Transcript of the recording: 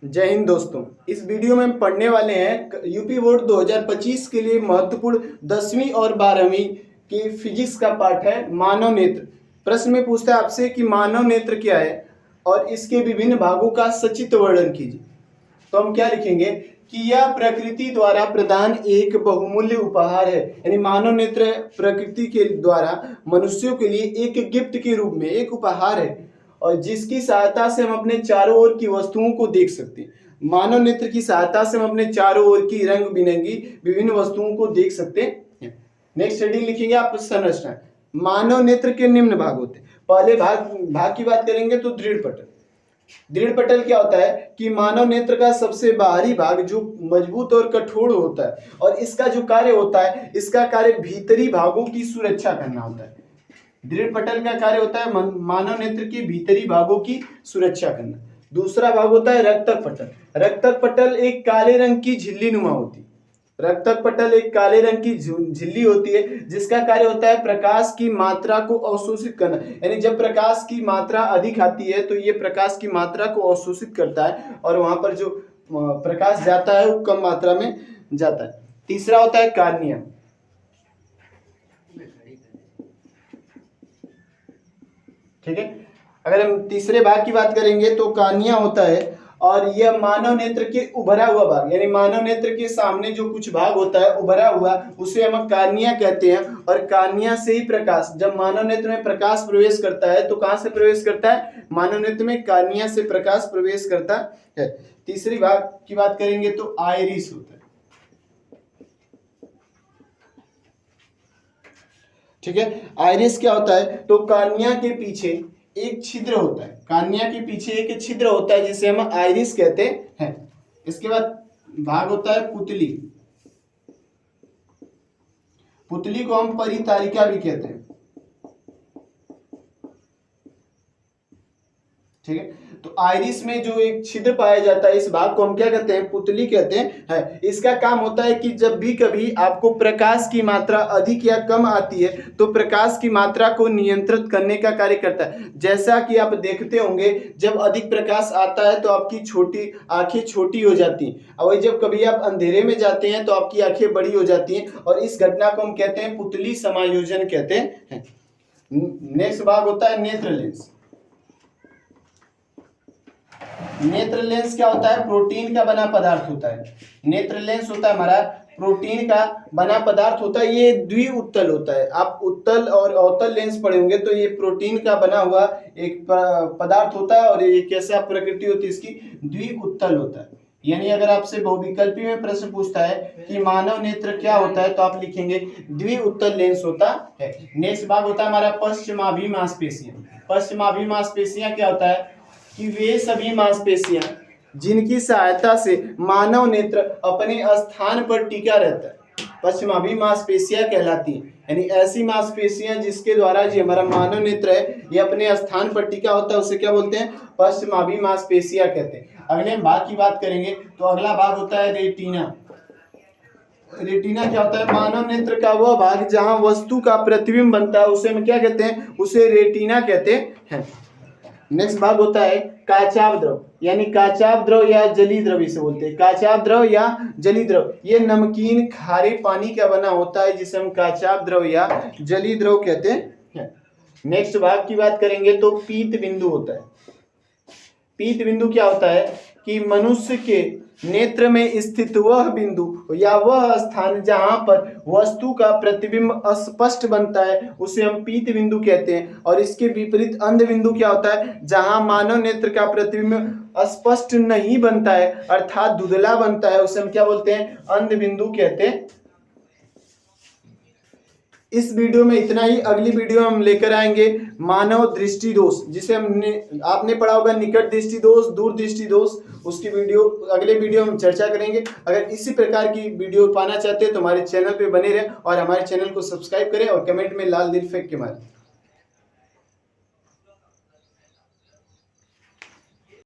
जय हिंद दोस्तों। इस वीडियो में हम पढ़ने वाले हैं यूपी बोर्ड 2025 के लिए महत्वपूर्ण 10वीं और 12वीं की फिजिक्स का पाठ है मानव नेत्र। प्रश्न में पूछता है आपसे कि मानव नेत्र क्या है और इसके विभिन्न भागों का सचित्र वर्णन कीजिए। तो हम क्या लिखेंगे कि यह प्रकृति द्वारा प्रदान एक बहुमूल्य उपहार है। यानी मानव नेत्र प्रकृति के द्वारा मनुष्यों के लिए एक गिफ्ट के रूप में एक उपहार है और जिसकी सहायता से हम अपने चारों ओर की वस्तुओं को देख सकते हैं। मानव नेत्र की सहायता से हम अपने चारों ओर की रंग बिरंगी विभिन्न वस्तुओं को देख सकते हैं। नेक्स्ट हेडिंग लिखेंगे आप संरचना। मानव नेत्र के निम्न भाग होते हैं। पहले भाग की बात करेंगे तो दृढ़ पटल। दृढ़ पटल क्या होता है कि मानव नेत्र का सबसे बाहरी भाग जो मजबूत और कठोर होता है और इसका जो कार्य होता है, इसका कार्य भीतरी भागों की सुरक्षा करना होता है। दृढ़ पटल का कार्य होता है मानव नेत्र के भीतरी भागों की सुरक्षा करना। दूसरा भाग होता है रक्तक पटल। रक्तक पटल एक काले रंग की झिल्ली नुमा होती है। रक्तक पटल एक काले रंग की झिल्ली होती है जिसका कार्य होता है प्रकाश की मात्रा को अवशोषित करना। यानी जब प्रकाश की मात्रा अधिक आती है तो ये प्रकाश की मात्रा को अवशोषित करता है और वहां पर जो प्रकाश जाता है वो कम मात्रा में जाता है। तीसरा होता है कार्निया। ठीक है, अगर हम तीसरे भाग की बात करेंगे तो कार्निया होता है और यह मानव नेत्र के उभरा हुआ भाग, यानी मानव नेत्र के सामने जो कुछ भाग होता है उभरा हुआ, उसे हम कार्निया कहते हैं। और कार्निया से ही प्रकाश, जब मानव नेत्र में प्रकाश प्रवेश करता है तो कहां से प्रवेश करता है? मानव नेत्र में कार्निया से प्रकाश प्रवेश करता है। तीसरी भाग की बात करेंगे तो आइरिस होता है। ठीक है, आइरिस क्या होता है? तो कार्निया के पीछे एक छिद्र होता है। कार्निया के पीछे एक छिद्र होता है जिसे हम आइरिस कहते हैं। इसके बाद भाग होता है पुतली। पुतली को हम परितारिका भी कहते हैं। ठीक है, तो आइरिस में जो एक छिद्र पाया जाता है इस भाग को हम क्या कहते हैं? पुतली कहते हैं। इसका काम होता है कि जब भी कभी आपको प्रकाश की मात्रा अधिक या कम आती है तो प्रकाश की मात्रा को नियंत्रित करने का कार्य करता है। जैसा कि आप देखते होंगे जब अधिक प्रकाश आता है तो आपकी आंखें छोटी हो जाती हैं और जब कभी आप अंधेरे में जाते हैं तो आपकी आंखें बड़ी हो जाती हैं और इस घटना को हम कहते हैं पुतली समायोजन कहते हैं। नेक्स्ट भाग होता है नेत्र लेंस। नेत्र लेंस क्या होता है? प्रोटीन का बना पदार्थ होता है। नेत्र लेंस होता है हमारा प्रोटीन का बना पदार्थ होता है। ये द्विउत्तल होता है। आप उत्तल और अवतल लेंस पढ़े होंगे तो ये प्रोटीन का बना हुआ एक पदार्थ होता है और ये कैसा प्रकृति होती है इसकी? द्विउत्तल होता है। यानी अगर आपसे बहुविकल्पी में प्रश्न पूछता है कि मानव नेत्र क्या होता है तो आप लिखेंगे द्विउत्तल लेंस होता है। नेक्स्ट भाग होता है हमारा पश्चिमाभी मांसपेशियां। पश्चिमाभी मांसपेशियां क्या होता है कि वे सभी मांसपेशियां जिनकी सहायता से मानव नेत्र अपने स्थान पर टिका रहता है पश्चिमाभी मांसपेशियां कहलाती हैं। यानी ऐसी मांसपेशियां जिसके द्वारा जो हमारा मानव नेत्र है ये अपने स्थान पर टिका होता है उसे क्या बोलते हैं? पश्चिमाभी मांसपेशियां कहते हैं। अगले भाग की बात करेंगे तो अगला भाग होता है रेटिना। रेटिना क्या होता है? मानव नेत्र का वह भाग जहां वस्तु का प्रतिबिंब बनता है उसे हम क्या कहते हैं? उसे रेटिना कहते हैं। नेक्स्ट भाग होता है काचाव द्रव। यानी काचाव द्रव या जली द्रव इसे बोलते हैं। काचाव द्रव या जली द्रव ये नमकीन खारे पानी का बना होता है जिसे हम काचाव द्रव या जली द्रव कहते हैं। नेक्स्ट भाग की बात करेंगे तो पीत बिंदु होता है। पीत बिंदु क्या होता है कि मनुष्य के नेत्र में स्थित वह बिंदु या वह स्थान जहां पर वस्तु का प्रतिबिंब अस्पष्ट बनता है उसे हम पीत बिंदु कहते हैं। और इसके विपरीत अंध बिंदु क्या होता है? जहां मानव नेत्र का प्रतिबिंब अस्पष्ट नहीं बनता है अर्थात धुंधला बनता है उसे हम क्या बोलते हैं? अंध बिंदु कहते हैं। इस वीडियो में इतना ही। अगली वीडियो हम लेकर आएंगे मानव दृष्टि दोष, जिसे आपने पढ़ा होगा निकट दृष्टि दोष, दूर दृष्टि दोष। उसकी वीडियो अगले वीडियो में चर्चा करेंगे। अगर इसी प्रकार की वीडियो पाना चाहते हैं तो हमारे चैनल पे बने रहें और हमारे चैनल को सब्सक्राइब करें और कमेंट में लाल दिल फेंक के मारें।